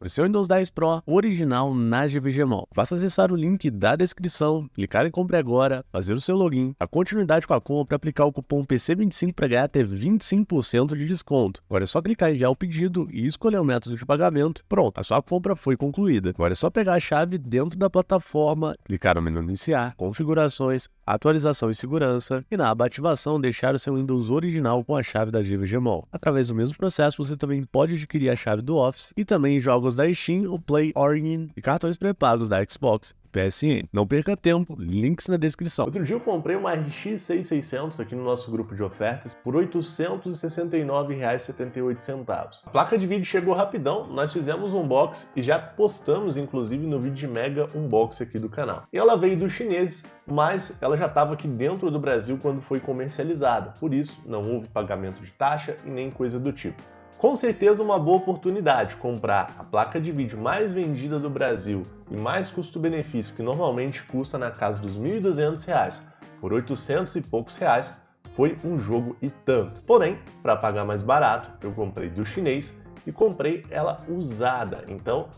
o seu Windows 10 Pro original na GVG Mall. Basta acessar o link da descrição, clicar em compre agora, fazer o seu login, a continuidade com a compra, aplicar o cupom PC25 para ganhar até 25% de desconto. Agora é só clicar em enviar o pedido e escolher o método de pagamento. Pronto, a sua compra foi concluída. Agora é só pegar a chave dentro da plataforma, clicar no menu iniciar, configurações, atualização e segurança e na aba ativação deixar o seu Windows original com a chave da GVG Mall. Através do mesmo processo você também pode adquirir a chave do Office e também jogos da Steam, o Play, Origin e cartões pré-pagos da Xbox. PSN. Não perca tempo, links na descrição. Outro dia eu comprei uma RX 6600 aqui no nosso grupo de ofertas por R$ 869,78. A placa de vídeo chegou rapidão, nós fizemos um unboxing e já postamos inclusive no vídeo de mega unboxing aqui do canal. E ela veio dos chineses, mas ela já estava aqui dentro do Brasil quando foi comercializada, por isso não houve pagamento de taxa e nem coisa do tipo. Com certeza uma boa oportunidade comprar a placa de vídeo mais vendida do Brasil e mais custo-benefício, que normalmente custa na casa dos R$ 1.200, por R$ 800 e poucos reais, foi um jogo e tanto. Porém, para pagar mais barato, eu comprei do chinês e comprei ela usada, então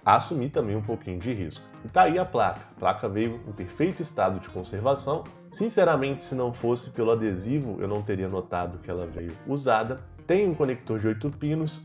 assumi também um pouquinho de risco. E tá aí a placa. A placa veio em perfeito estado de conservação. Sinceramente, se não fosse pelo adesivo, eu não teria notado que ela veio usada. Tem um conector de 8 pinos,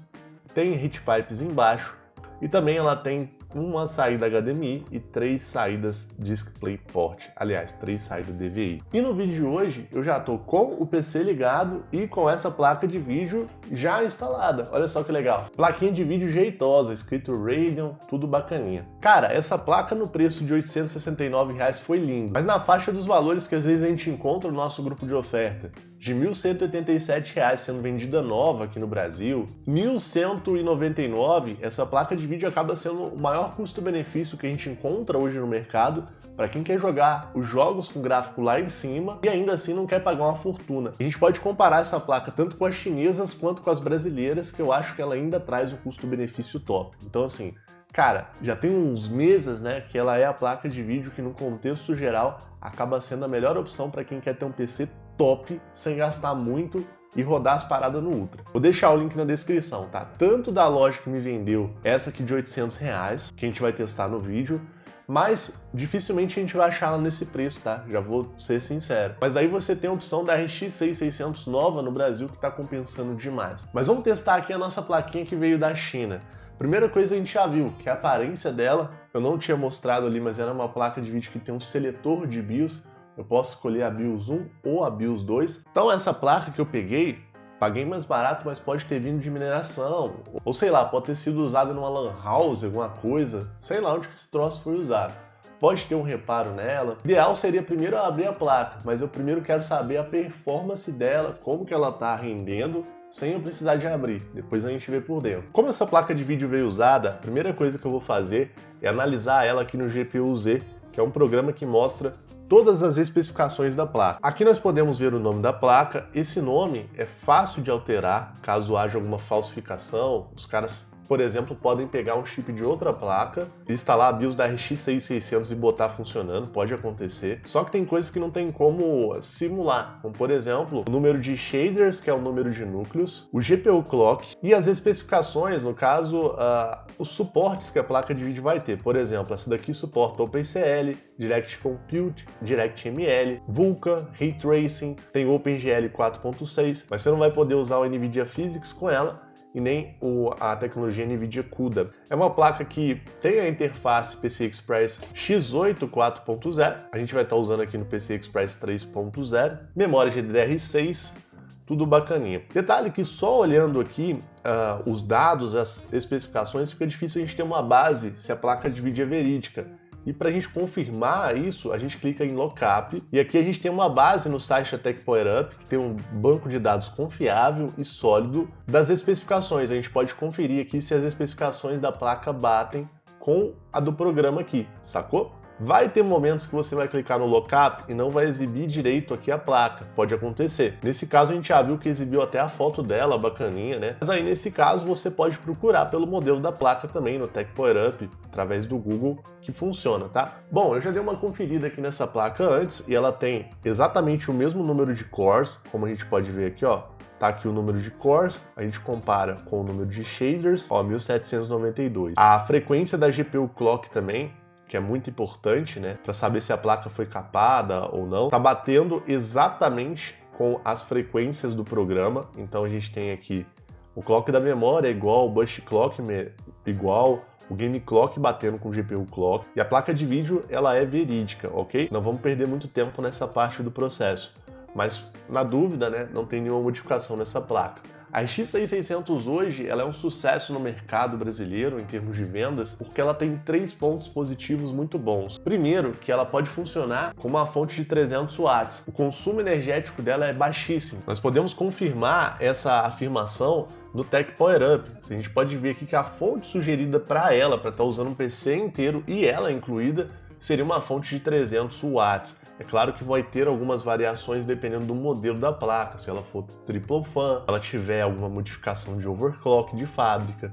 tem heat pipes embaixo e também ela tem uma saída HDMI e 3 saídas DisplayPort, aliás, 3 saídas DVI. E no vídeo de hoje eu já estou com o PC ligado e com essa placa de vídeo já instalada. Olha só que legal. Plaquinha de vídeo jeitosa, escrito Radeon, tudo bacaninha. Cara, essa placa no preço de R$ 869 foi lindo, mas na faixa dos valores que às vezes a gente encontra no nosso grupo de oferta, de R$ 1.187 sendo vendida nova aqui no Brasil, R$ 1.199, essa placa de vídeo acaba sendo o maior custo-benefício que a gente encontra hoje no mercado para quem quer jogar os jogos com gráfico lá em cima e ainda assim não quer pagar uma fortuna. A gente pode comparar essa placa tanto com as chinesas quanto com as brasileiras, que eu acho que ela ainda traz um custo-benefício top. Então assim, cara, já tem uns meses, né, que ela é a placa de vídeo que no contexto geral acaba sendo a melhor opção para quem quer ter um PC top, sem gastar muito e rodar as paradas no Ultra. Vou deixar o link na descrição, tá? Tanto da loja que me vendeu essa aqui de R$ 800, que a gente vai testar no vídeo, mas dificilmente a gente vai achar ela nesse preço, tá? Já vou ser sincero. Mas aí você tem a opção da RX 6600 nova no Brasil que tá compensando demais. Mas vamos testar aqui a nossa plaquinha que veio da China. Primeira coisa a gente já viu, que a aparência dela, eu não tinha mostrado ali, mas era uma placa de vídeo que tem um seletor de BIOS. Eu posso escolher a BIOS 1 ou a BIOS 2. Então essa placa que eu peguei, paguei mais barato, mas pode ter vindo de mineração. Ou sei lá, pode ter sido usada numa lan house, alguma coisa. Sei lá onde que esse troço foi usado. Pode ter um reparo nela. O ideal seria primeiro abrir a placa, mas eu primeiro quero saber a performance dela, como que ela tá rendendo, sem eu precisar de abrir. Depois a gente vê por dentro. Como essa placa de vídeo veio usada, a primeira coisa que eu vou fazer é analisar ela aqui no GPU-Z, que é um programa que mostra todas as especificações da placa. Aqui nós podemos ver o nome da placa. Esse nome é fácil de alterar caso haja alguma falsificação. Os caras, por exemplo, podem pegar um chip de outra placa, instalar a BIOS da RX 6600 e botar funcionando, pode acontecer. Só que tem coisas que não tem como simular, como por exemplo, o número de shaders, que é o número de núcleos, o GPU clock e as especificações, no caso, os suportes que a placa de vídeo vai ter. Por exemplo, essa daqui suporta OpenCL, Direct Compute, DirectML, Vulkan, Ray Tracing, tem OpenGL 4.6, mas você não vai poder usar o NVIDIA Physics com ela, e nem a tecnologia NVIDIA CUDA. É uma placa que tem a interface PCI Express X8 4.0, a gente vai estar usando aqui no PCI Express 3.0, memória GDDR6, tudo bacaninha. Detalhe que só olhando aqui os dados, as especificações, fica difícil a gente ter uma base se a placa de vídeo é verídica. E para a gente confirmar isso, a gente clica em Lookup e aqui a gente tem uma base no site da TechPowerUp, que tem um banco de dados confiável e sólido das especificações. A gente pode conferir aqui se as especificações da placa batem com a do programa aqui, sacou? Vai ter momentos que você vai clicar no lookup e não vai exibir direito aqui a placa, pode acontecer. Nesse caso a gente já viu que exibiu até a foto dela, bacaninha, né? Mas aí nesse caso você pode procurar pelo modelo da placa também no Tech Power Up, através do Google, que funciona, tá? Bom, eu já dei uma conferida aqui nessa placa antes e ela tem exatamente o mesmo número de cores, como a gente pode ver aqui, ó. Tá aqui o número de cores, a gente compara com o número de shaders, ó, 1792. A frequência da GPU Clock também, que é muito importante, né, para saber se a placa foi capada ou não, tá batendo exatamente com as frequências do programa. Então a gente tem aqui o clock da memória igual, o bus clock igual, o game clock batendo com o GPU clock, e a placa de vídeo ela é verídica, ok? Não vamos perder muito tempo nessa parte do processo, mas na dúvida, né, não tem nenhuma modificação nessa placa. A RX 6600 hoje ela é um sucesso no mercado brasileiro em termos de vendas, porque ela tem 3 pontos positivos muito bons. Primeiro, que ela pode funcionar com uma fonte de 300 watts. O consumo energético dela é baixíssimo. Nós podemos confirmar essa afirmação no Tech Power Up. A gente pode ver aqui que a fonte sugerida para ela, para estar usando um PC inteiro e ela incluída, seria uma fonte de 300 watts. É claro que vai ter algumas variações dependendo do modelo da placa, se ela for triple fan, se ela tiver alguma modificação de overclock de fábrica,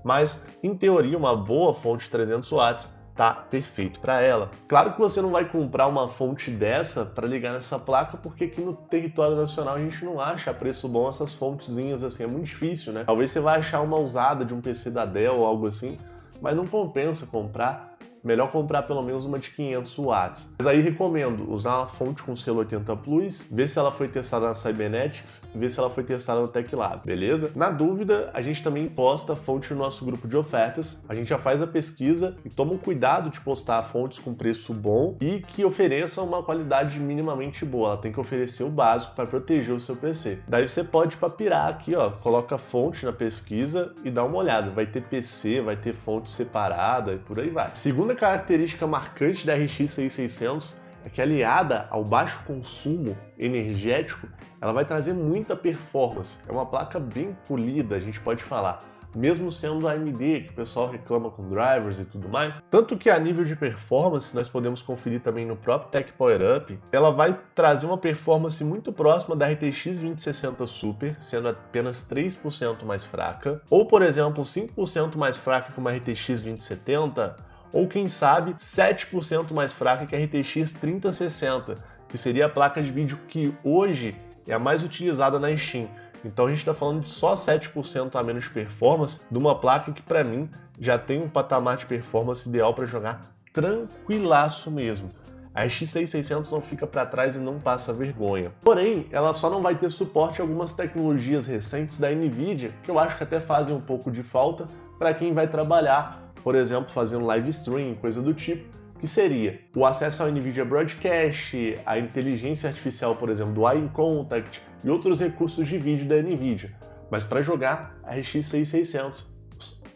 mas em teoria uma boa fonte de 300 watts tá perfeito para ela. Claro que você não vai comprar uma fonte dessa para ligar nessa placa, porque aqui no território nacional a gente não acha a preço bom essas fontezinhas assim, é muito difícil, né? Talvez você vai achar uma usada de um PC da Dell ou algo assim, mas não compensa comprar. Melhor comprar pelo menos uma de 500 watts. Mas aí recomendo usar uma fonte com selo 80 Plus, ver se ela foi testada na Cybernetics, ver se ela foi testada no TechLab, beleza? Na dúvida, a gente também posta a fonte no nosso grupo de ofertas, a gente já faz a pesquisa e toma um cuidado de postar fontes com preço bom e que ofereçam uma qualidade minimamente boa. Ela tem que oferecer o básico para proteger o seu PC. Daí você pode papirar aqui, ó, coloca a fonte na pesquisa e dá uma olhada. Vai ter PC, vai ter fonte separada e por aí vai. Segunda característica marcante da RX 6600 é que, aliada ao baixo consumo energético, ela vai trazer muita performance. É uma placa bem polida, a gente pode falar, mesmo sendo a AMD, que o pessoal reclama com drivers e tudo mais. Tanto que a nível de performance, nós podemos conferir também no próprio Tech Power Up, ela vai trazer uma performance muito próxima da RTX 2060 Super, sendo apenas 3% mais fraca, ou por exemplo 5% mais fraca que uma RTX 2070, ou quem sabe 7% mais fraca que a RTX 3060, que seria a placa de vídeo que hoje é a mais utilizada na Steam. Então a gente está falando de só 7% a menos de performance de uma placa que para mim já tem um patamar de performance ideal para jogar tranquilaço mesmo. A RX 6600 não fica para trás e não passa vergonha. Porém, ela só não vai ter suporte a algumas tecnologias recentes da NVIDIA, que eu acho que até fazem um pouco de falta para quem vai trabalhar, por exemplo, fazendo live stream, coisa do tipo, que seria o acesso ao NVIDIA Broadcast, a inteligência artificial, por exemplo, do Eye Contact e outros recursos de vídeo da NVIDIA. Mas para jogar a RX 6600,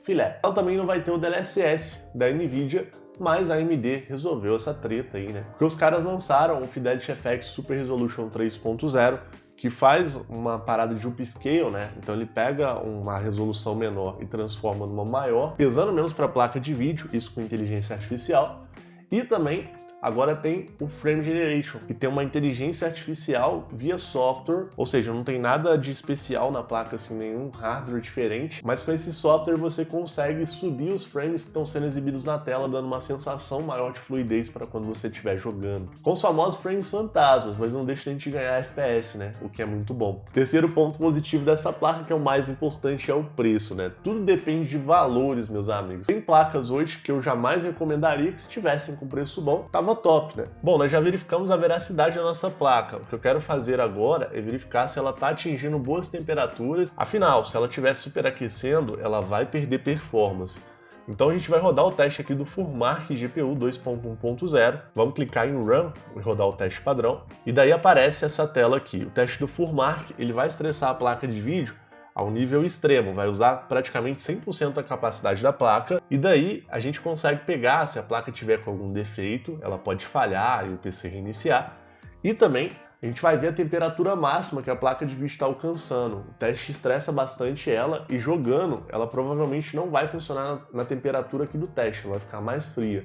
filé. Ela também não vai ter o DLSS da NVIDIA, mas a AMD resolveu essa treta aí, né? Porque os caras lançaram o Fidelity FX Super Resolution 3.0, que faz uma parada de upscale, né? Então ele pega uma resolução menor e transforma numa maior, pesando menos para a placa de vídeo, isso com inteligência artificial. E também agora tem o Frame Generation, que tem uma inteligência artificial via software, ou seja, não tem nada de especial na placa, assim, nenhum hardware diferente, mas com esse software você consegue subir os frames que estão sendo exibidos na tela, dando uma sensação maior de fluidez para quando você estiver jogando. Com os famosos frames fantasmas, mas não deixa a gente ganhar FPS, né? O que é muito bom. Terceiro ponto positivo dessa placa, que é o mais importante, é o preço, né? Tudo depende de valores, meus amigos. Tem placas hoje que eu jamais recomendaria que se tivessem com preço bom, tava top, né? Bom, nós já verificamos a veracidade da nossa placa. O que eu quero fazer agora é verificar se ela está atingindo boas temperaturas. Afinal, se ela estiver superaquecendo, ela vai perder performance. Então a gente vai rodar o teste aqui do Furmark GPU 2.1.0. Vamos clicar em Run e rodar o teste padrão. E daí aparece essa tela aqui. O teste do Furmark, ele vai estressar a placa de vídeo ao nível extremo, vai usar praticamente 100% da capacidade da placa, e daí a gente consegue pegar, se a placa tiver com algum defeito, ela pode falhar e o PC reiniciar, e também a gente vai ver a temperatura máxima que a placa de vídeo está alcançando. O teste estressa bastante ela, e jogando, ela provavelmente não vai funcionar na temperatura aqui do teste, ela vai ficar mais fria.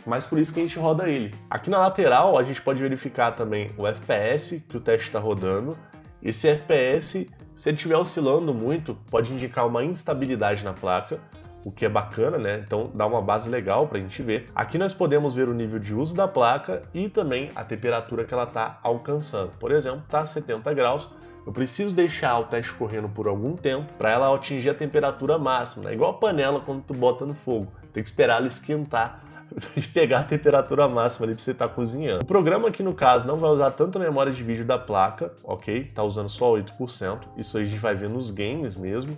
mas por isso que a gente roda ele. Aqui na lateral a gente pode verificar também o FPS que o teste está rodando. Esse FPS, se ele estiver oscilando muito, pode indicar uma instabilidade na placa, o que é bacana, né? Então dá uma base legal para a gente ver. Aqui nós podemos ver o nível de uso da placa e também a temperatura que ela está alcançando. Por exemplo, está a 70 graus. Eu preciso deixar o teste correndo por algum tempo para ela atingir a temperatura máxima, né? Igual a panela quando tu bota no fogo. Tem que esperar ela esquentar e pegar a temperatura máxima ali para você estar cozinhando. O programa aqui no caso não vai usar tanto a memória de vídeo da placa, ok? Tá usando só 8%. Isso aí a gente vai ver nos games mesmo.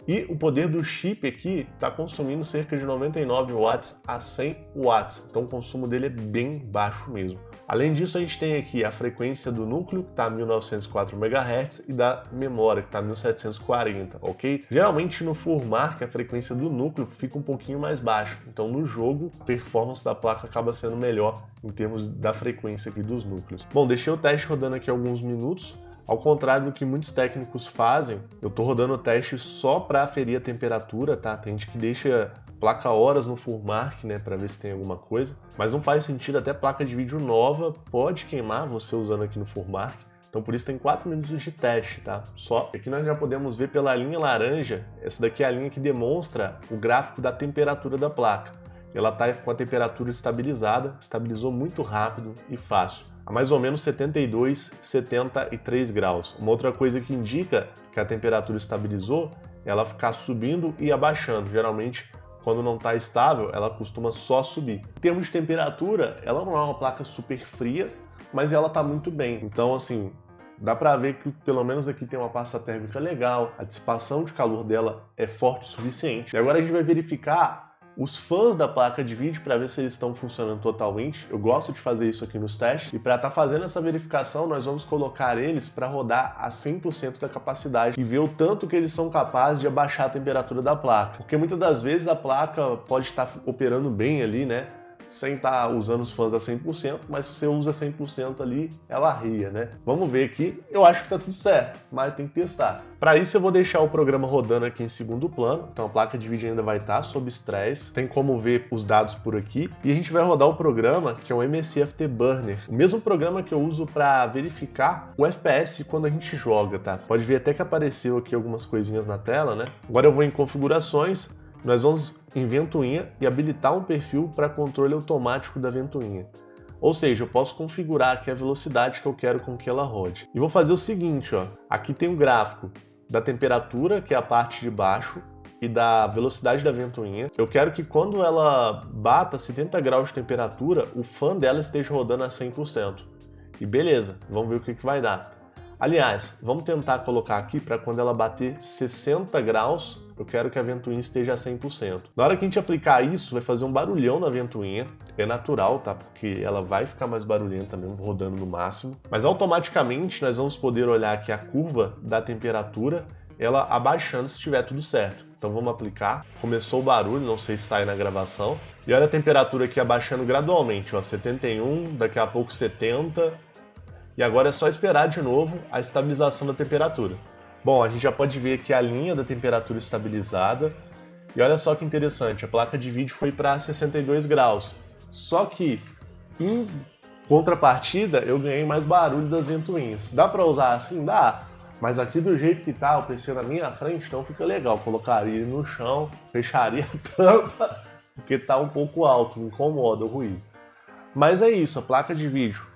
E o poder do chip aqui está consumindo cerca de 99 watts a 100 watts, então o consumo dele é bem baixo mesmo. Além disso, a gente tem aqui a frequência do núcleo, que está a 1904 MHz, e da memória, que está a 1740, ok? Geralmente no FurMark a frequência do núcleo fica um pouquinho mais baixa, então no jogo a performance da placa acaba sendo melhor em termos da frequência aqui dos núcleos. Bom, deixei o teste rodando aqui alguns minutos. Ao contrário do que muitos técnicos fazem, eu estou rodando o teste só para aferir a temperatura, tá? Tem gente que deixa placa horas no FurMark, né, para ver se tem alguma coisa, mas não faz sentido, até placa de vídeo nova pode queimar você usando aqui no FurMark. Então por isso tem 4 minutos de teste, tá? Só. Aqui nós já podemos ver pela linha laranja, essa daqui é a linha que demonstra o gráfico da temperatura da placa. Ela está com a temperatura estabilizada, estabilizou muito rápido e fácil, a mais ou menos 72, 73 graus. Uma outra coisa que indica que a temperatura estabilizou é ela ficar subindo e abaixando. Geralmente, quando não está estável, ela costuma só subir. Em termos de temperatura, ela não é uma placa super fria, mas ela está muito bem. Então, assim, dá para ver que pelo menos aqui tem uma pasta térmica legal, a dissipação de calor dela é forte o suficiente. E agora a gente vai verificar os fãs da placa de vídeo para ver se eles estão funcionando totalmente. Eu gosto de fazer isso aqui nos testes, e para estar fazendo essa verificação nós vamos colocar eles para rodar a 100% da capacidade e ver o tanto que eles são capazes de abaixar a temperatura da placa, porque muitas das vezes a placa pode estar operando bem ali, né, sem estar usando os fãs a 100%, mas se você usa 100% ali, ela ria, né? Vamos ver aqui, eu acho que tá tudo certo, mas tem que testar. Para isso eu vou deixar o programa rodando aqui em segundo plano, então a placa de vídeo ainda vai estar sob estresse, tem como ver os dados por aqui, e a gente vai rodar o programa que é o MSFT Burner, o mesmo programa que eu uso para verificar o FPS quando a gente joga, tá? Pode ver até que apareceu aqui algumas coisinhas na tela, né? Agora eu vou em configurações, nós vamos em ventoinha e habilitar um perfil para controle automático da ventoinha. Ou seja, eu posso configurar aqui a velocidade que eu quero com que ela rode. E vou fazer o seguinte, ó, aqui tem o gráfico da temperatura, que é a parte de baixo, e da velocidade da ventoinha. Eu quero que quando ela bata 70 graus de temperatura, o fã dela esteja rodando a 100%. E beleza, vamos ver o que vai dar. Aliás, vamos tentar colocar aqui para quando ela bater 60 graus, eu quero que a ventoinha esteja a 100%. Na hora que a gente aplicar isso, vai fazer um barulhão na ventoinha. É natural, tá? Porque ela vai ficar mais barulhenta mesmo, rodando no máximo. Mas automaticamente nós vamos poder olhar aqui a curva da temperatura, ela abaixando se estiver tudo certo. Então vamos aplicar. Começou o barulho, não sei se sai na gravação. E olha a temperatura aqui abaixando gradualmente, ó, 71, daqui a pouco 70... E agora é só esperar de novo a estabilização da temperatura. Bom, a gente já pode ver aqui a linha da temperatura estabilizada. E olha só que interessante, a placa de vídeo foi para 62 graus. Só que, em contrapartida, eu ganhei mais barulho das ventoinhas. Dá para usar assim? Dá. Mas aqui do jeito que tá, o PC na minha frente, não fica legal. Colocaria ele no chão, fecharia a tampa, porque tá um pouco alto, me incomoda o ruído. Mas é isso, a placa de vídeo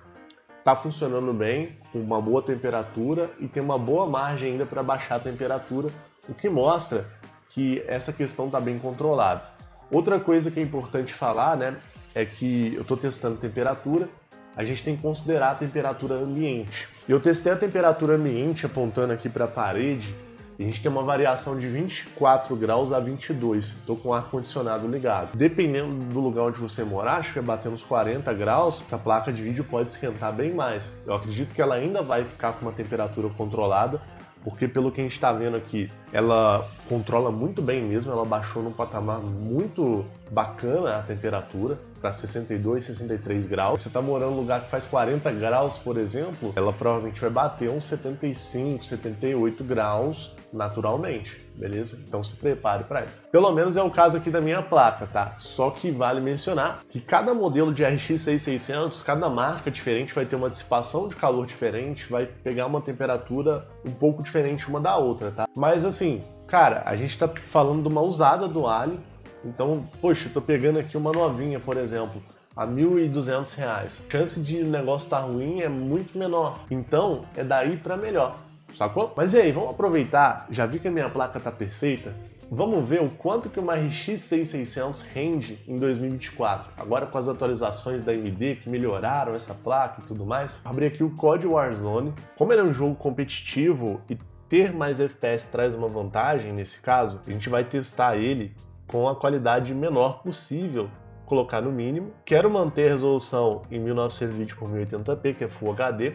está funcionando bem, com uma boa temperatura e tem uma boa margem ainda para baixar a temperatura, o que mostra que essa questão está bem controlada. Outra coisa que é importante falar, né, é que eu estou testando temperatura, a gente tem que considerar a temperatura ambiente. Eu testei a temperatura ambiente apontando aqui para a parede, e a gente tem uma variação de 24 graus a 22. Estou com o ar-condicionado ligado. Dependendo do lugar onde você morar, acho que vai bater uns 40 graus, essa placa de vídeo pode esquentar bem mais. Eu acredito que ela ainda vai ficar com uma temperatura controlada, porque pelo que a gente está vendo aqui, ela controla muito bem mesmo, ela baixou num patamar muito bacana a temperatura, para 62, 63 graus. Você está morando num lugar que faz 40 graus, por exemplo, ela provavelmente vai bater uns 75, 78 graus naturalmente, beleza? Então se prepare para isso. Pelo menos é o caso aqui da minha placa, tá? Só que vale mencionar que cada modelo de RX 6600, cada marca diferente vai ter uma dissipação de calor diferente, vai pegar uma temperatura um pouco diferente uma da outra, tá? Mas assim, cara, a gente tá falando de uma usada do Ali, então, poxa, eu tô pegando aqui uma novinha, por exemplo, a R$ 1.200. A chance de o negócio estar ruim é muito menor. Então, é daí para melhor, sacou? Mas e aí, vamos aproveitar, já vi que a minha placa tá perfeita, vamos ver o quanto que uma RX 6600 rende em 2024. Agora com as atualizações da AMD que melhoraram essa placa e tudo mais. Abri aqui o COD Warzone. Como ele é um jogo competitivo e ter mais FPS traz uma vantagem nesse caso, a gente vai testar ele com a qualidade menor possível, colocar no mínimo. Quero manter a resolução em 1920 por 1080p, que é Full HD.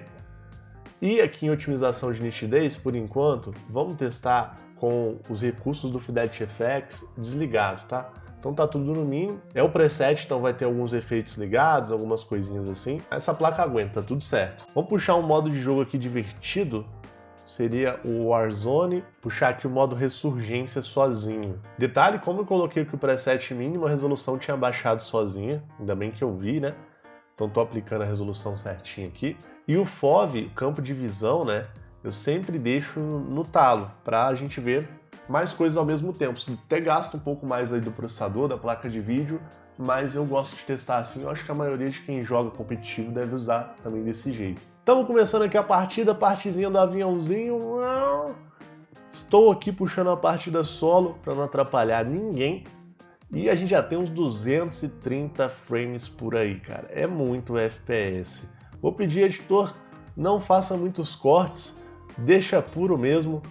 E aqui em otimização de nitidez, por enquanto, vamos testar com os recursos do Fidelity FX desligado, tá? Então tá tudo no mínimo. É o preset, então vai ter alguns efeitos ligados, algumas coisinhas assim. Essa placa aguenta, tá tudo certo. Vamos puxar um modo de jogo aqui divertido. Seria o Warzone, puxar aqui o modo ressurgência sozinho. Detalhe, como eu coloquei aqui o preset mínimo, a resolução tinha baixado sozinha, ainda bem que eu vi, né? Então tô aplicando a resolução certinha aqui. E o FOV, campo de visão, né? Eu sempre deixo no talo, para a gente ver mais coisas ao mesmo tempo. Até gasta um pouco mais aí do processador, da placa de vídeo, mas eu gosto de testar assim. Eu acho que a maioria de quem joga competitivo deve usar também desse jeito. Estamos começando aqui a partida, partezinha do aviãozinho. Estou aqui puxando a partida solo para não atrapalhar ninguém. E a gente já tem uns 230 frames por aí, cara. É muito FPS. Vou pedir, editor, não faça muitos cortes, deixa puro mesmo,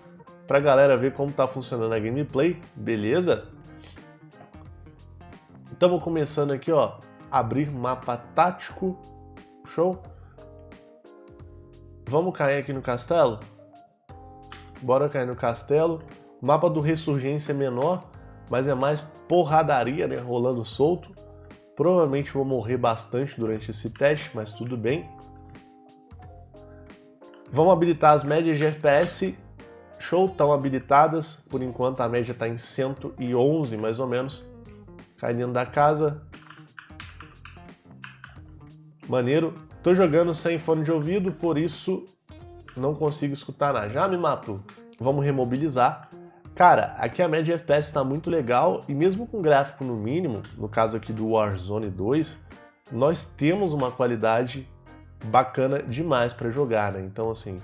pra galera ver como tá funcionando a gameplay, beleza? Estamos começando aqui, ó, abrir mapa tático, show? Vamos cair aqui no castelo? Bora cair no castelo. O mapa do Ressurgência é menor, mas é mais porradaria, né, rolando solto. Provavelmente vou morrer bastante durante esse teste, mas tudo bem. Vamos habilitar as médias de FPS. Show, estão habilitadas. Por enquanto a média está em 111, mais ou menos. Cai dentro da casa. Maneiro. Tô jogando sem fone de ouvido, por isso não consigo escutar nada. Já me matou. Vamos remobilizar. Cara, aqui a média de FPS está muito legal e mesmo com gráfico no mínimo, no caso aqui do Warzone 2, nós temos uma qualidade bacana demais para jogar, né? Então assim,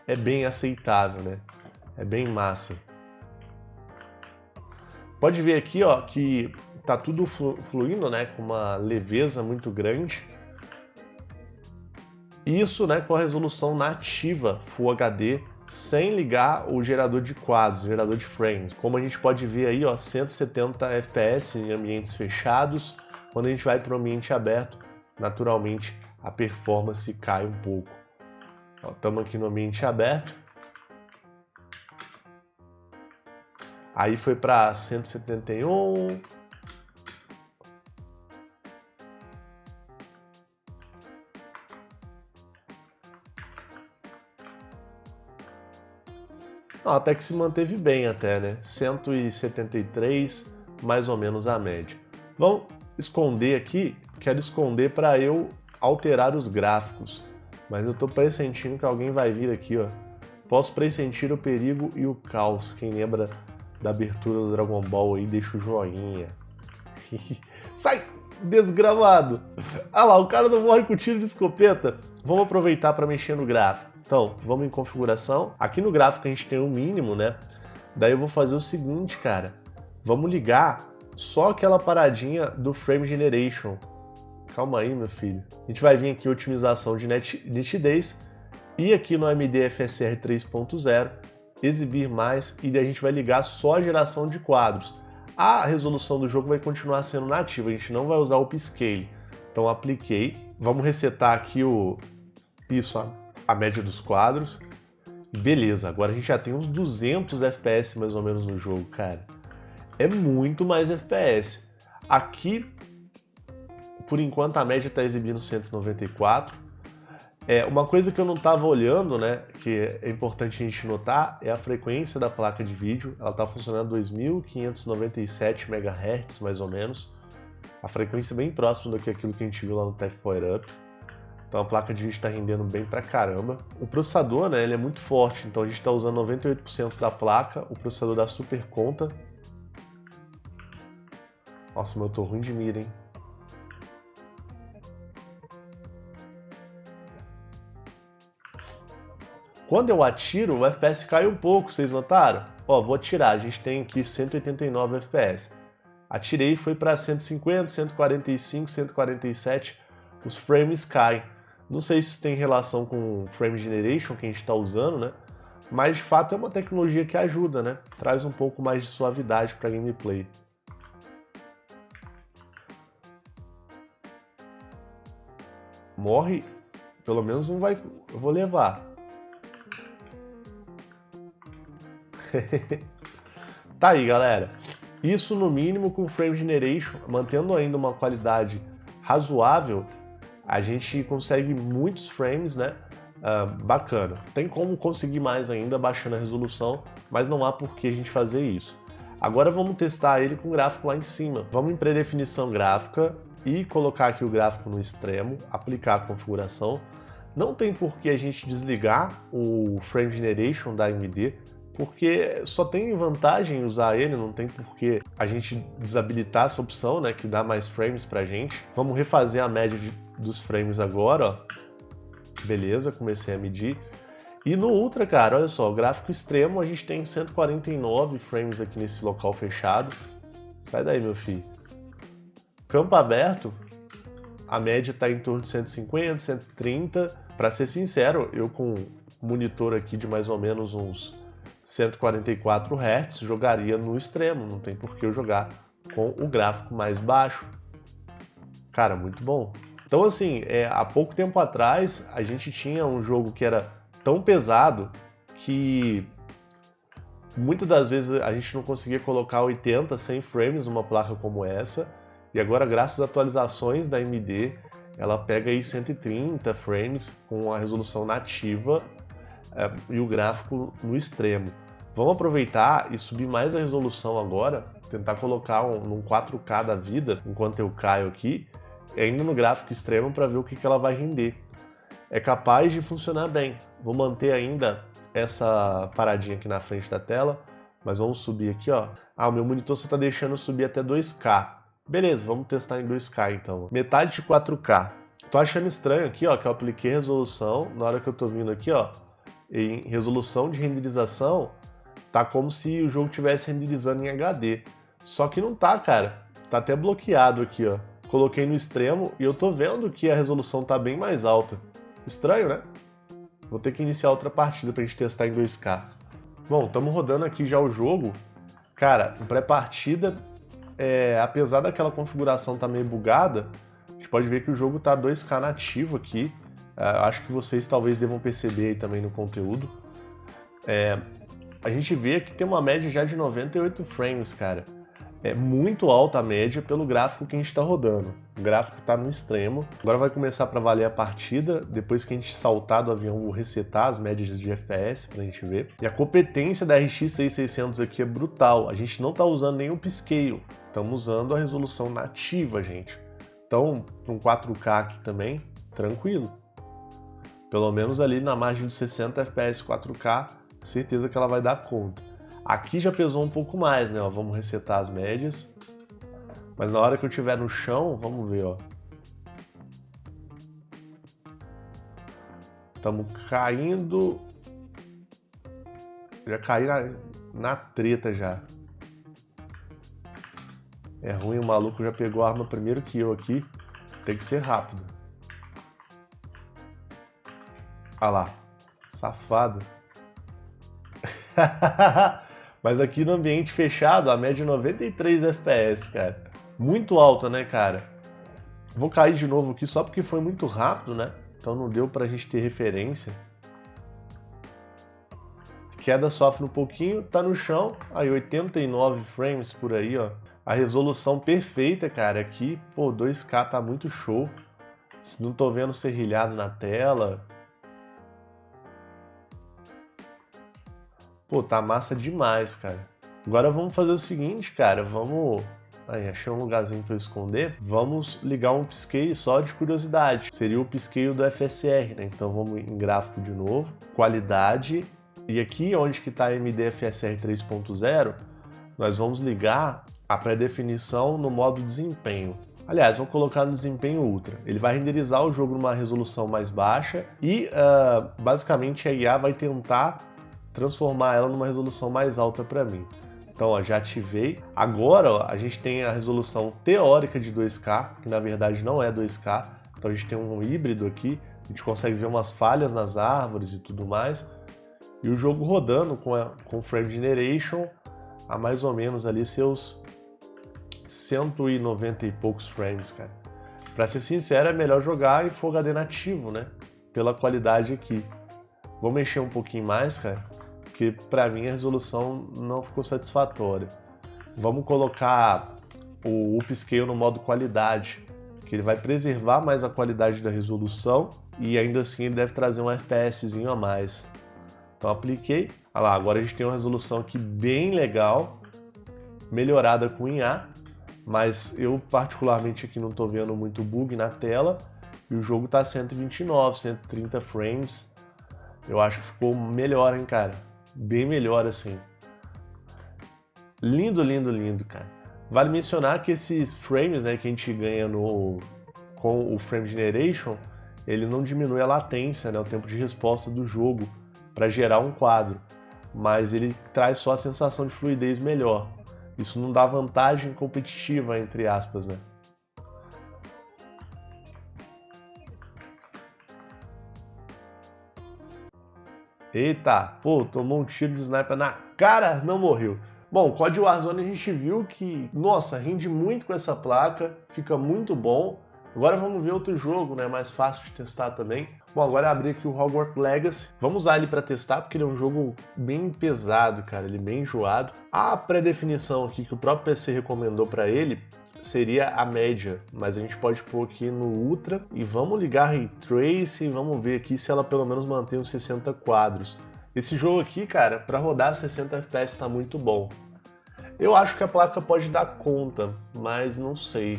é bem aceitável, né? É bem massa. Pode ver aqui, ó, que tá tudo fluindo, né? Com uma leveza muito grande. Isso, né, com a resolução nativa Full HD, sem ligar o gerador de quadros, gerador de frames. Como a gente pode ver aí, ó, 170 FPS em ambientes fechados. Quando a gente vai para o ambiente aberto, naturalmente a performance cai um pouco. Estamos aqui no ambiente aberto. Aí foi para 171. Até que se manteve bem até, né? 173, mais ou menos a média. Vamos esconder aqui, quero esconder para eu alterar os gráficos. Mas eu tô pressentindo que alguém vai vir aqui, ó. Posso pressentir o perigo e o caos. Quem lembra da abertura do Dragon Ball aí, deixa o joinha. Sai, desgramado! Ah lá, o cara não morre com tiro de escopeta. Vamos aproveitar para mexer no gráfico. Então, vamos em configuração. Aqui no gráfico a gente tem o mínimo, né? Daí eu vou fazer o seguinte, cara. Vamos ligar só aquela paradinha do Frame Generation. Calma aí, meu filho. A gente vai vir aqui otimização de nitidez e aqui no AMD FSR 3.0 exibir mais e daí a gente vai ligar só a geração de quadros. A resolução do jogo vai continuar sendo nativa, a gente não vai usar o upscale. Então apliquei. Vamos resetar aqui a média dos quadros. Beleza, agora a gente já tem uns 200 FPS mais ou menos no jogo, cara. É muito mais FPS. Aqui, por enquanto, a média está exibindo 194. Uma coisa que eu não estava olhando, né, que é importante a gente notar, é a frequência da placa de vídeo. Ela está funcionando 2.597 MHz, mais ou menos. A frequência bem próxima do que aquilo que a gente viu lá no Tech Power Up. Então a placa de vídeo está rendendo bem pra caramba. O processador, né, ele é muito forte, então a gente está usando 98% da placa, o processador da Super Conta. Nossa, mas eu tô ruim de mira, hein? Quando eu atiro, o FPS cai um pouco, vocês notaram? Ó, vou atirar, a gente tem aqui 189 FPS. Atirei e foi para 150, 145, 147, os frames caem. Não sei se tem relação com o Frame Generation que a gente está usando, né? Mas de fato é uma tecnologia que ajuda, né? Traz um pouco mais de suavidade para a gameplay. Morre, pelo menos não vai. Eu vou levar. Tá aí, galera. Isso no mínimo com Frame Generation, mantendo ainda uma qualidade razoável, a gente consegue muitos frames, né? Bacana. Tem como conseguir mais ainda baixando a resolução, mas não há por que a gente fazer isso. Agora vamos testar ele com o gráfico lá em cima. Vamos em predefinição gráfica e colocar aqui o gráfico no extremo, aplicar a configuração. Não tem por que a gente desligar o Frame Generation da AMD, porque só tem vantagem usar ele, não tem por que a gente desabilitar essa opção, né, que dá mais frames pra gente. Vamos refazer a média dos frames agora, ó. Beleza, comecei a medir. E no Ultra, cara, olha só, o gráfico extremo a gente tem 149 frames aqui nesse local fechado. Sai daí, meu filho. Campo aberto, a média tá em torno de 150, 130. Pra ser sincero, eu com um monitor aqui de mais ou menos uns 144 Hz jogaria no extremo, não tem por que eu jogar com o gráfico mais baixo. Cara, muito bom. Então assim, há pouco tempo atrás a gente tinha um jogo que era tão pesado que muitas das vezes a gente não conseguia colocar 80, 100 frames numa placa como essa, e agora graças às atualizações da AMD, ela pega aí 130 frames com a resolução nativa e o gráfico no extremo. Vamos aproveitar e subir mais a resolução agora, tentar colocar num 4K da vida, enquanto eu caio aqui, ainda no gráfico extremo para ver o que ela vai render. É capaz de funcionar bem. Vou manter ainda essa paradinha aqui na frente da tela, mas vamos subir aqui, ó. O meu monitor só está deixando subir até 2K. Beleza, vamos testar em 2K então. Metade de 4K. Tô achando estranho aqui, ó, que eu apliquei resolução, na hora que eu tô vindo aqui, ó, em resolução de renderização, tá como se o jogo estivesse renderizando em HD. Só que não tá, cara. Tá até bloqueado aqui, ó. Coloquei no extremo e eu tô vendo que a resolução tá bem mais alta. Estranho, né? Vou ter que iniciar outra partida pra gente testar em 2K. Bom, estamos rodando aqui já o jogo. Cara, em pré-partida, apesar daquela configuração tá meio bugada, a gente pode ver que o jogo tá 2K nativo aqui. Acho que vocês talvez devam perceber aí também no conteúdo. A gente vê que tem uma média já de 98 frames, cara. É muito alta a média pelo gráfico que a gente está rodando. O gráfico está no extremo. Agora vai começar para valer a partida. Depois que a gente saltar do avião, vou resetar as médias de FPS para a gente ver. E a competência da RX 6600 aqui é brutal. A gente não está usando nenhum upscale. Estamos usando a resolução nativa, gente. Então, para um 4K aqui também, tranquilo. Pelo menos ali na margem de 60 FPS 4K, certeza que ela vai dar conta. Aqui já pesou um pouco mais, né? Ó, vamos resetar as médias. Mas na hora que eu estiver no chão, vamos ver, ó. Estamos caindo. Já caí na treta já. É ruim, o maluco já pegou a arma primeiro que eu aqui. Tem que ser rápido. Ah lá. Safado. Mas aqui no ambiente fechado, a média é 93 FPS, cara. Muito alta, né, cara? Vou cair de novo aqui só porque foi muito rápido, né? Então não deu pra gente ter referência. queda sofre um pouquinho, tá no chão, aí 89 frames por aí, ó. A resolução perfeita, cara, aqui, pô, 2K tá muito show. Não tô vendo serrilhado na tela. Pô, tá massa demais, cara. Agora vamos fazer o seguinte, cara, vamos... Aí, achei um lugarzinho pra eu esconder. Vamos ligar um pisqueio só de curiosidade. Seria o pisqueio do FSR, né? Então vamos em gráfico de novo, qualidade. E aqui onde que tá AMD FSR 3.0, nós vamos ligar a pré-definição no modo desempenho. Aliás, vou colocar no desempenho ultra. Ele vai renderizar o jogo numa resolução mais baixa e basicamente a IA vai tentar transformar ela numa resolução mais alta para mim. Então, ó, já ativei. Agora, ó, a gente tem a resolução teórica de 2K, que na verdade não é 2K. Então a gente tem um híbrido aqui, a gente consegue ver umas falhas nas árvores e tudo mais. E o jogo rodando com frame generation a mais ou menos ali seus 190 e poucos frames, cara. Pra ser sincero, é melhor jogar em Full HD nativo, né? Pela qualidade aqui. Vou mexer um pouquinho mais, cara, porque pra mim a resolução não ficou satisfatória. Vamos colocar o upscale no modo qualidade, que ele vai preservar mais a qualidade da resolução e ainda assim ele deve trazer um FPSzinho a mais. Então apliquei. Olha lá, agora a gente tem uma resolução aqui bem legal, melhorada com IA, mas eu particularmente aqui não estou vendo muito bug na tela e o jogo está 129, 130 frames. Eu acho que ficou melhor, hein, cara? Bem melhor assim. Lindo, lindo, lindo, cara. Vale mencionar que esses frames, né, que a gente ganha com o Frame Generation, ele não diminui a latência, né, o tempo de resposta do jogo para gerar um quadro, mas ele traz só a sensação de fluidez melhor. Isso não dá vantagem competitiva, entre aspas, né? Eita, pô, tomou um tiro de sniper na cara, não morreu. Bom, COD Warzone a gente viu que, nossa, rende muito com essa placa, fica muito bom. Agora vamos ver outro jogo, né, mais fácil de testar também. Bom, agora eu abri aqui o Hogwarts Legacy. Vamos usar ele para testar, porque ele é um jogo bem pesado, cara, ele é bem enjoado. A pré-definição aqui que o próprio PC recomendou para ele seria a média, mas a gente pode pôr aqui no Ultra e vamos ligar Ray Tracing, vamos ver aqui se ela pelo menos mantém os 60 quadros. Esse jogo aqui, cara, para rodar 60 FPS tá muito bom. Eu acho que a placa pode dar conta, mas não sei.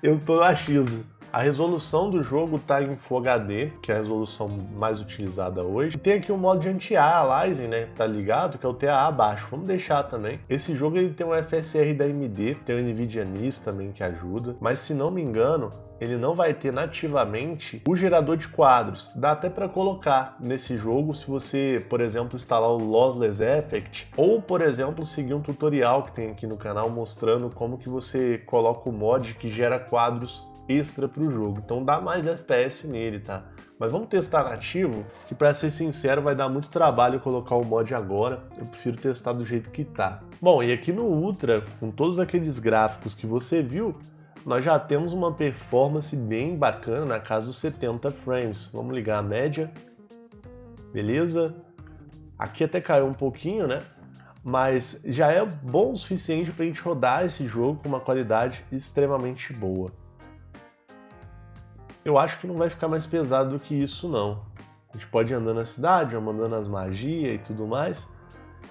Eu tô no achismo. A resolução do jogo tá em Full HD, que é a resolução mais utilizada hoje. E tem aqui o modo de anti-aliasing, né? Tá ligado? Que é o TAA abaixo. Vamos deixar também. Esse jogo ele tem um FSR da AMD, tem o NVIDIA NIS também que ajuda. Mas se não me engano, ele não vai ter nativamente o gerador de quadros. Dá até para colocar nesse jogo se você, por exemplo, instalar o Lossless Effect ou, por exemplo, seguir um tutorial que tem aqui no canal mostrando como que você coloca o mod que gera quadros extra para o jogo. Então dá mais FPS nele, tá? Mas vamos testar nativo, que para ser sincero vai dar muito trabalho colocar o mod agora. Eu prefiro testar do jeito que tá. Bom, e aqui no Ultra, com todos aqueles gráficos que você viu, nós já temos uma performance bem bacana na casa dos 70 frames. Vamos ligar a média. Beleza? Aqui até caiu um pouquinho, né? Mas já é bom o suficiente para a gente rodar esse jogo com uma qualidade extremamente boa. Eu acho que não vai ficar mais pesado do que isso, não. A gente pode ir andando na cidade, ó, mandando as magias e tudo mais.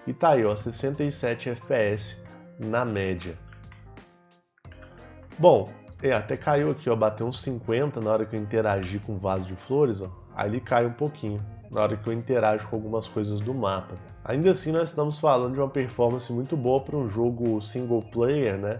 E tá aí, ó, 67 FPS na média. Bom, até caiu aqui, ó, bateu uns 50 na hora que eu interagi com o vaso de flores, ó. Aí ele cai um pouquinho na hora que eu interajo com algumas coisas do mapa. Ainda assim, nós estamos falando de uma performance muito boa para um jogo single player, né?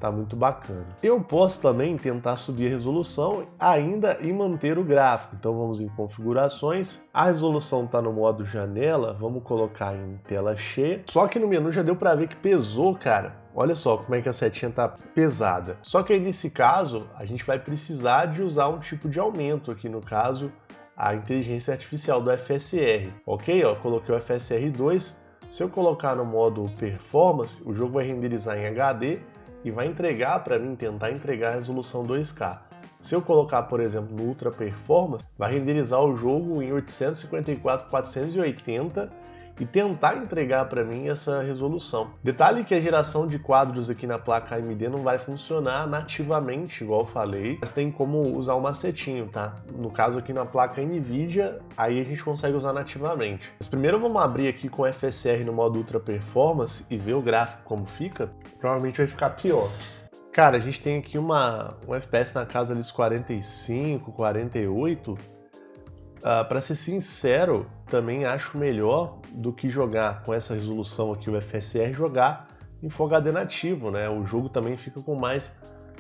Tá muito bacana. Eu posso também tentar subir a resolução ainda e manter o gráfico. Então vamos em configurações. A resolução está no modo janela. Vamos colocar em tela cheia. Só que no menu já deu para ver que pesou, cara. Olha só como é que a setinha tá pesada. Só que aí nesse caso a gente vai precisar de usar um tipo de aumento aqui, no caso a inteligência artificial do FSR. Ok? Ó, coloquei o FSR 2. Se eu colocar no modo performance, o jogo vai renderizar em HD e vai entregar para mim, tentar entregar a resolução 2K. Se eu colocar, por exemplo, no Ultra Performance, vai renderizar o jogo em 854/480 e tentar entregar para mim essa resolução. Detalhe que a geração de quadros aqui na placa AMD não vai funcionar nativamente, igual eu falei, mas tem como usar um macetinho, tá? No caso aqui na placa NVIDIA, aí a gente consegue usar nativamente. Mas primeiro vamos abrir aqui com FSR no modo Ultra Performance e ver o gráfico como fica. Provavelmente vai ficar pior. Cara, a gente tem aqui um FPS na casa dos 45, 48. Para ser sincero, também acho melhor do que jogar com essa resolução aqui, o FSR, jogar em Full HD nativo, né? O jogo também fica com mais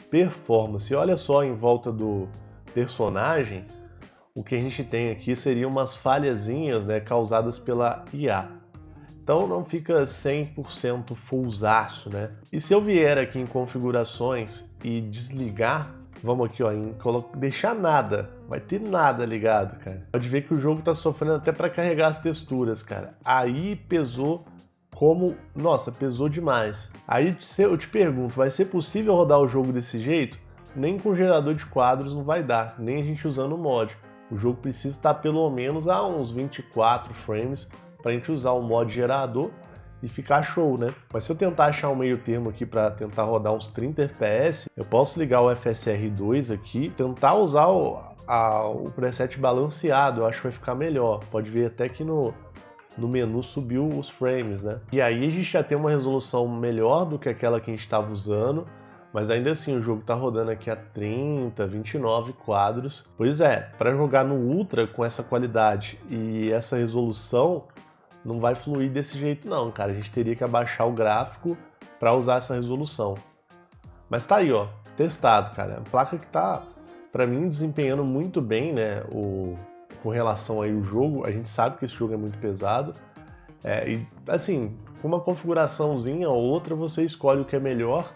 performance. E olha só, em volta do personagem, o que a gente tem aqui seriam umas falhazinhas, né, causadas pela IA. Então não fica 100% fullzaço, né? E se eu vier aqui em configurações e desligar, vamos aqui ó, em deixar nada, vai ter nada ligado, cara. Pode ver que o jogo tá sofrendo até para carregar as texturas, cara. Aí pesou como, nossa, pesou demais. Aí eu te pergunto, vai ser possível rodar o jogo desse jeito? Nem com gerador de quadros não vai dar, nem a gente usando o mod. O jogo precisa estar pelo menos a uns 24 frames para a gente usar o mod gerador e ficar show, né? Mas se eu tentar achar um meio termo aqui para tentar rodar uns 30 FPS, eu posso ligar o FSR 2 aqui, tentar usar o preset balanceado, eu acho que vai ficar melhor. Pode ver até que no menu subiu os frames, né? E aí a gente já tem uma resolução melhor do que aquela que a gente estava usando, mas ainda assim o jogo tá rodando aqui a 30, 29 quadros. Pois é, para jogar no Ultra com essa qualidade e essa resolução, não vai fluir desse jeito não, cara. A gente teria que abaixar o gráfico para usar essa resolução. Mas tá aí, ó, testado, cara. A placa que tá, para mim, desempenhando muito bem, né, com relação aí ao jogo. A gente sabe que esse jogo é muito pesado. E assim, com uma configuraçãozinha ou outra, você escolhe o que é melhor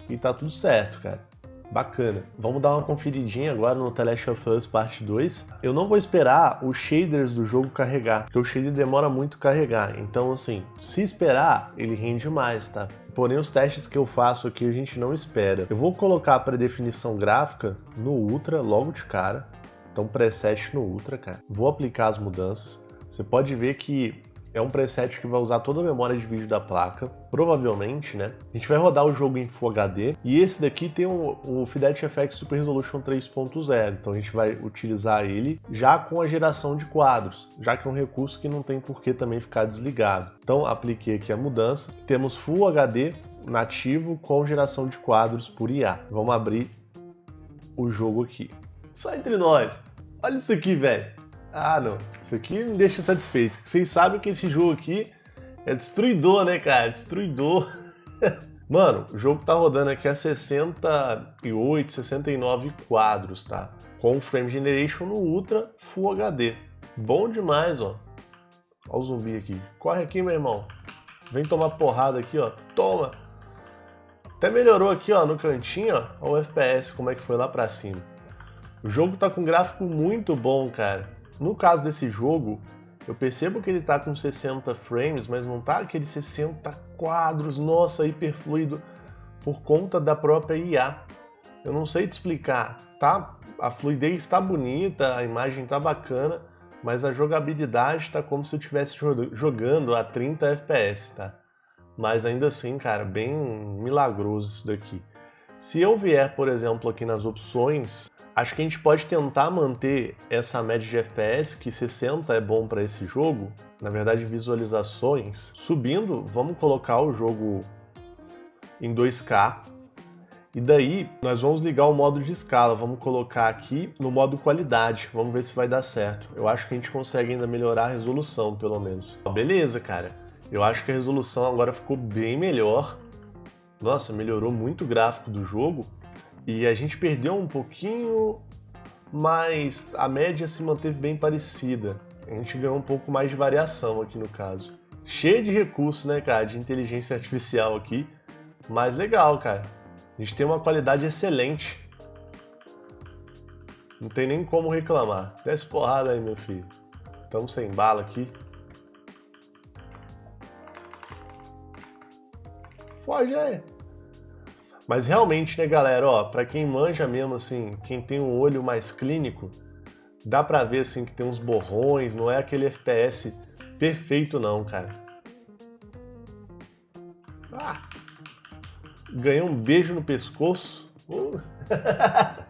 e tá tudo certo, cara. Bacana. Vamos dar uma conferidinha agora no The Last of Us Parte 2. Eu não vou esperar os shaders do jogo carregar, porque o shader demora muito a carregar. Então, assim, se esperar, ele rende mais, tá? Porém, os testes que eu faço aqui a gente não espera. Eu vou colocar a pré-definição gráfica no Ultra logo de cara. Então, preset no Ultra, cara. Vou aplicar as mudanças. Você pode ver que é um preset que vai usar toda a memória de vídeo da placa, provavelmente, né? A gente vai rodar o jogo em Full HD, e esse daqui tem o Fidelity FX Super Resolution 3.0, então a gente vai utilizar ele já com a geração de quadros, já que é um recurso que não tem por que também ficar desligado. Então apliquei aqui a mudança, temos Full HD nativo com geração de quadros por IA. Vamos abrir o jogo aqui. Só entre nós, olha isso aqui, velho. Ah, não. Isso aqui me deixa satisfeito. Vocês sabem que esse jogo aqui é destruidor, né, cara? Destruidor. Mano, o jogo tá rodando aqui a 68, 69 quadros, tá? Com Frame Generation no Ultra Full HD. Bom demais, ó. Ó o zumbi aqui. Corre aqui, meu irmão. Vem tomar porrada aqui, ó. Toma! Até melhorou aqui, ó, no cantinho, ó. Ó o FPS, como é que foi lá pra cima. O jogo tá com um gráfico muito bom, cara. No caso desse jogo, eu percebo que ele tá com 60 frames, mas não tá aquele 60 quadros, nossa, hiper fluido, por conta da própria IA. Eu não sei te explicar, tá? A fluidez tá bonita, a imagem tá bacana, mas a jogabilidade tá como se eu estivesse jogando a 30 FPS, tá? Mas ainda assim, cara, bem milagroso isso daqui. Se eu vier, por exemplo, aqui nas opções, acho que a gente pode tentar manter essa média de FPS, que 60 é bom para esse jogo, na verdade visualizações. Subindo, vamos colocar o jogo em 2K, e daí nós vamos ligar o modo de escala, vamos colocar aqui no modo qualidade, vamos ver se vai dar certo. Eu acho que a gente consegue ainda melhorar a resolução, pelo menos. Beleza, cara, eu acho que a resolução agora ficou bem melhor. Nossa, melhorou muito o gráfico do jogo e a gente perdeu um pouquinho, mas a média se manteve bem parecida. A gente ganhou um pouco mais de variação aqui no caso. Cheio de recursos, né, cara, de inteligência artificial aqui, mas legal, cara. A gente tem uma qualidade excelente. Não tem nem como reclamar. Desce porrada aí, meu filho. Estamos sem bala aqui. Foge aí. Mas realmente, né, galera, ó, pra quem manja mesmo, assim, quem tem um olho mais clínico, dá pra ver, assim, que tem uns borrões, não é aquele FPS perfeito não, cara. Ganhei um beijo no pescoço.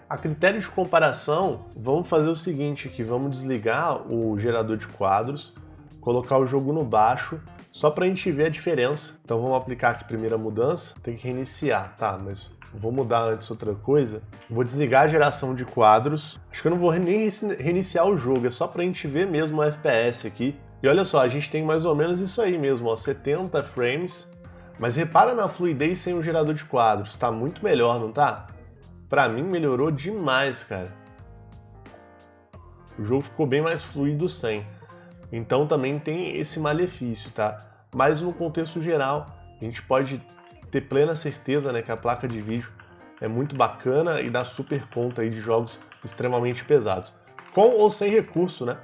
A critério de comparação, vamos fazer o seguinte aqui, vamos desligar o gerador de quadros, colocar o jogo no baixo, só pra gente ver a diferença. Então vamos aplicar aqui a primeira mudança, tem que reiniciar, tá, mas vou mudar antes outra coisa. Vou desligar a geração de quadros, acho que eu não vou nem reiniciar o jogo, é só pra gente ver mesmo o FPS aqui. E olha só, a gente tem mais ou menos isso aí mesmo, ó, 70 frames, mas repara na fluidez sem o gerador de quadros, tá muito melhor, não tá? Pra mim melhorou demais, cara. O jogo ficou bem mais fluido sem. Então também tem esse malefício, tá? Mas no contexto geral, a gente pode ter plena certeza, né, que a placa de vídeo é muito bacana e dá super conta aí de jogos extremamente pesados. Com ou sem recurso, né?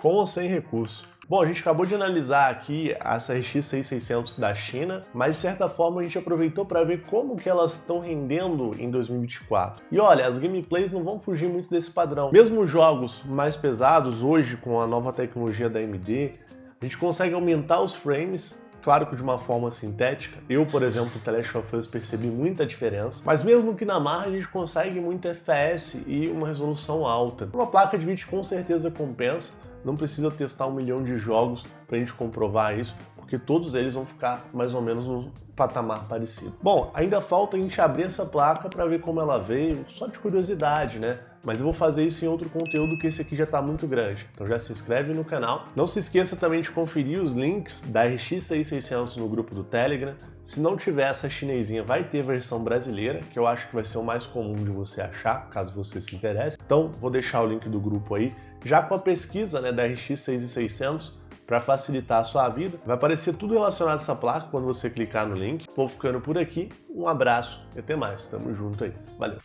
Com ou sem recurso. Bom, a gente acabou de analisar aqui essa RX 6600 da China, mas de certa forma a gente aproveitou para ver como que elas estão rendendo em 2024. E olha, as gameplays não vão fugir muito desse padrão. Mesmo jogos mais pesados, hoje com a nova tecnologia da AMD, a gente consegue aumentar os frames, claro que de uma forma sintética. Eu, por exemplo, no The Last of Us percebi muita diferença, mas mesmo que na marra a gente consegue muito FPS e uma resolução alta. Uma placa de vídeo com certeza compensa, não precisa testar 1 milhão de jogos para a gente comprovar isso, porque todos eles vão ficar mais ou menos num patamar parecido. Bom, ainda falta a gente abrir essa placa para ver como ela veio, só de curiosidade, né? Mas eu vou fazer isso em outro conteúdo que esse aqui já está muito grande. Então já se inscreve no canal. Não se esqueça também de conferir os links da RX 6600 no grupo do Telegram. Se não tiver essa chinesinha, vai ter versão brasileira, que eu acho que vai ser o mais comum de você achar, caso você se interesse. Então vou deixar o link do grupo aí, já com a pesquisa, né, da RX 6600, para facilitar a sua vida. Vai aparecer tudo relacionado a essa placa quando você clicar no link. Vou ficando por aqui, um abraço e até mais. Tamo junto aí. Valeu!